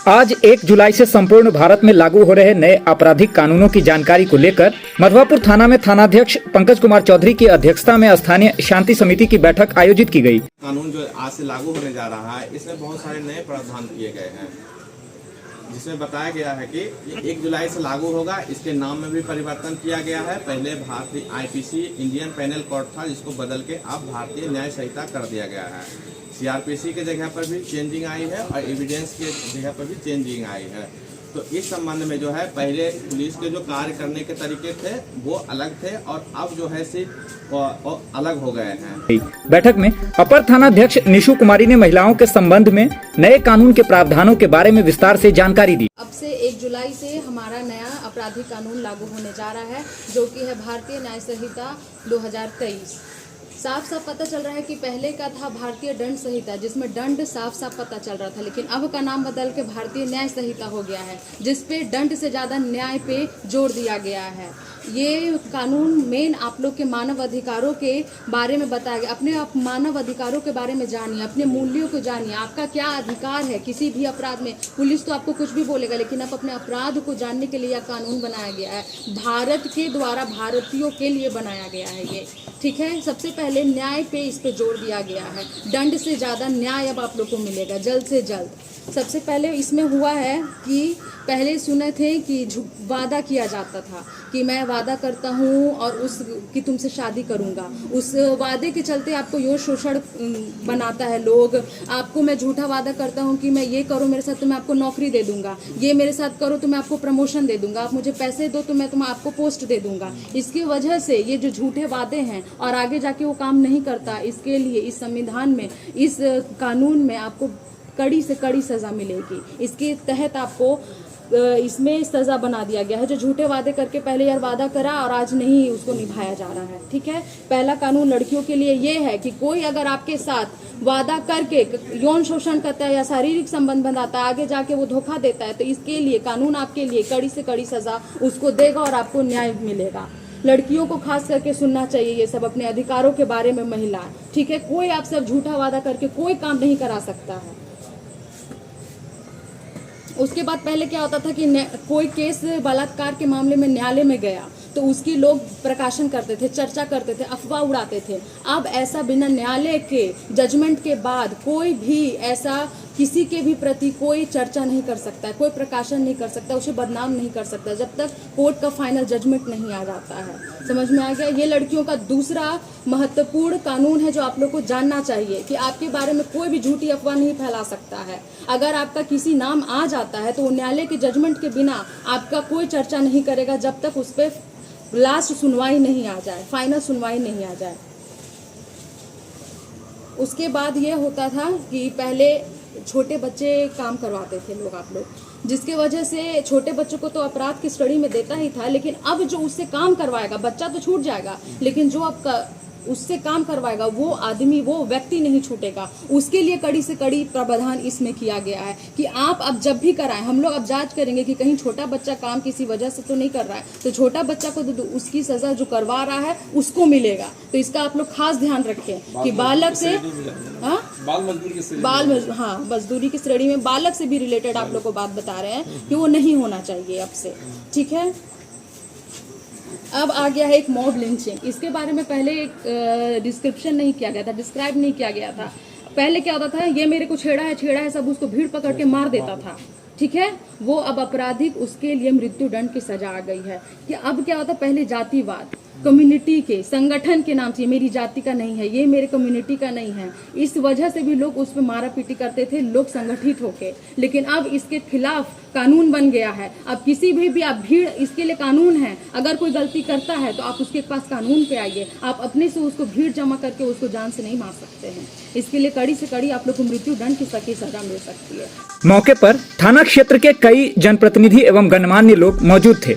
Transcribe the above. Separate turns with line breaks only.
आज 1 जुलाई से संपूर्ण भारत में लागू हो रहे नए आपराधिक कानूनों की जानकारी को लेकर मधवापुर थाना में थानाध्यक्ष पंकज कुमार चौधरी की अध्यक्षता में स्थानीय शांति समिति की बैठक आयोजित की गई।
कानून जो आज से लागू होने जा रहा है, इसमें बहुत सारे नए प्रावधान किए गए हैं, जिसमें बताया गया है कि 1 जुलाई से लागू होगा। इसके नाम में भी परिवर्तन किया गया है। पहले भारतीय आईपीसी इंडियन पेनल कोड था, जिसको बदल के अब भारतीय न्याय संहिता कर दिया गया है। सीआरपीसी के जगह पर भी चेंजिंग आई है और एविडेंस के जगह पर भी चेंजिंग आई है। तो इस संबंध में जो है, पहले पुलिस के जो कार्य करने के तरीके थे वो अलग थे और अब जो है सिर्फ अलग हो गए हैं।
बैठक में अपर थानाध्यक्ष निशु कुमारी ने महिलाओं के संबंध में नए कानून के प्रावधानों के बारे में विस्तार से जानकारी दी।
अब से 1 जुलाई से हमारा नया आपराधिक कानून लागू होने जा रहा है, जो कि है भारतीय न्याय संहिता 2023। साफ साफ पता चल रहा है कि पहले का था भारतीय दंड संहिता, जिसमें दंड साफ साफ पता चल रहा था, लेकिन अब का नाम बदल के भारतीय न्याय संहिता हो गया है, जिसपे दंड से ज़्यादा न्याय पे जोर दिया गया है। ये कानून मेन आप लोग के मानव अधिकारों के बारे में बताया गया। अपने आप मानव अधिकारों के बारे में जानिए, अपने मूल्यों को जानिए, आपका क्या अधिकार है किसी भी अपराध में। पुलिस तो आपको कुछ भी बोलेगा, लेकिन आप अपने अपराध को जानने के लिए यह कानून बनाया गया है। भारत के द्वारा भारतीयों के लिए बनाया गया है ये, ठीक है। सबसे पहले न्याय पे इस पे जोर दिया गया है। दंड से ज़्यादा न्याय अब आप लोग को मिलेगा जल्द से जल्द। सबसे पहले इसमें हुआ है कि पहले सुने थे कि वादा किया जाता था कि मैं वादा करता हूँ और कि तुमसे शादी करूँगा। उस वादे के चलते आपको यो शोषण बनाता है लोग। आपको मैं झूठा वादा करता हूँ कि मैं ये करो मेरे साथ तो मैं आपको नौकरी दे दूंगा, ये मेरे साथ करो तो मैं आपको प्रमोशन दे दूंगा, आप मुझे पैसे दो तो मैं आपको पोस्ट दे दूंगा। इसकी वजह से ये जो झूठे वादे हैं और आगे जाके वो काम नहीं करता, इसके लिए इस संविधान में, इस कानून में आपको कड़ी से कड़ी सज़ा मिलेगी। इसके तहत आपको इसमें सज़ा बना दिया गया है। जो झूठे वादे करके पहले यार वादा करा और आज नहीं उसको निभाया जा रहा है, ठीक है। पहला कानून लड़कियों के लिए ये है कि कोई अगर आपके साथ वादा करके यौन शोषण करता है या शारीरिक संबंध बनाता है, आगे जाके वो धोखा देता है, तो इसके लिए कानून आपके लिए कड़ी से कड़ी सज़ा उसको देगा और आपको न्याय मिलेगा। लड़कियों को खास करके सुनना चाहिए ये सब अपने अधिकारों के बारे में, महिला, ठीक है। कोई आप सब झूठा वादा करके कोई काम नहीं करा सकता है। उसके बाद पहले क्या होता था कि कोई केस बलात्कार के मामले में न्यायालय में गया तो उसकी लोग प्रकाशन करते थे, चर्चा करते थे, अफवाह उड़ाते थे। अब ऐसा बिना न्यायालय के जजमेंट के बाद कोई भी ऐसा किसी के भी प्रति कोई चर्चा नहीं कर सकता है, कोई प्रकाशन नहीं कर सकता, उसे बदनाम नहीं कर सकता जब तक कोर्ट का फाइनल जजमेंट नहीं आ जाता है। समझ में आ गया? ये लड़कियों का दूसरा महत्वपूर्ण कानून है जो आप लोग को जानना चाहिए कि आपके बारे में कोई भी झूठी अफवाह नहीं फैला सकता है। अगर आपका किसी नाम आ जाता है तो वो न्यायालय के जजमेंट के बिना आपका कोई चर्चा नहीं करेगा जब तक उस पर लास्ट सुनवाई नहीं आ जाए, फाइनल सुनवाई नहीं आ जाए। उसके बाद ये होता था कि पहले छोटे बच्चे काम करवाते थे लोग, आप लोग, जिसके वजह से छोटे बच्चों को तो अपराध की श्रेणी में देता ही था, लेकिन अब जो उससे काम करवाएगा, बच्चा तो छूट जाएगा, लेकिन जो अब उससे काम करवाएगा वो आदमी, वो व्यक्ति नहीं छूटेगा। उसके लिए कड़ी से कड़ी प्रावधान इसमें किया गया है कि आप अब जब भी कराएं, हम लोग अब जांच करेंगे कि कहीं छोटा बच्चा काम किसी वजह से तो नहीं कर रहा है, तो छोटा बच्चा को तो उसकी सजा जो करवा रहा है उसको मिलेगा। तो इसका आप लोग खास ध्यान रखें कि बालक से मजदूरी की श्रेणी में बालक से भी रिलेटेड आप लोग को बात बता रहे हैं कि वो नहीं होना चाहिए अब से, ठीक है। अब आ गया है एक मॉब लिंचिंग। इसके बारे में पहले एक डिस्क्रिप्शन नहीं किया गया था, डिस्क्राइब नहीं किया गया था। पहले क्या होता था, ये मेरे को छेड़ा है, सब उसको भीड़ पकड़ के मार देता था, ठीक है। वो अब आपराधिक, उसके लिए मृत्यु दंड की सजा आ गई है। कि अब क्या होता, पहले जातिवाद, कम्युनिटी के, संगठन के नाम से, मेरी जाति का नहीं है, ये मेरे कम्युनिटी का नहीं है, इस वजह से भी लोग उस पर मारा पीटी करते थे, लोग संगठित होके। लेकिन अब इसके खिलाफ कानून बन गया है। अब किसी भी आप भीड़, इसके लिए कानून है, अगर कोई गलती करता है तो आप उसके पास कानून पे आइए। आप अपने से उसको भीड़ जमा करके उसको जान से नहीं मार सकते हैं। इसके लिए कड़ी से कड़ी आप लोग को मृत्यु दंड की सजा मिल सकती है।
मौके पर थाना क्षेत्र के कई जनप्रतिनिधि एवं गणमान्य लोग मौजूद थे।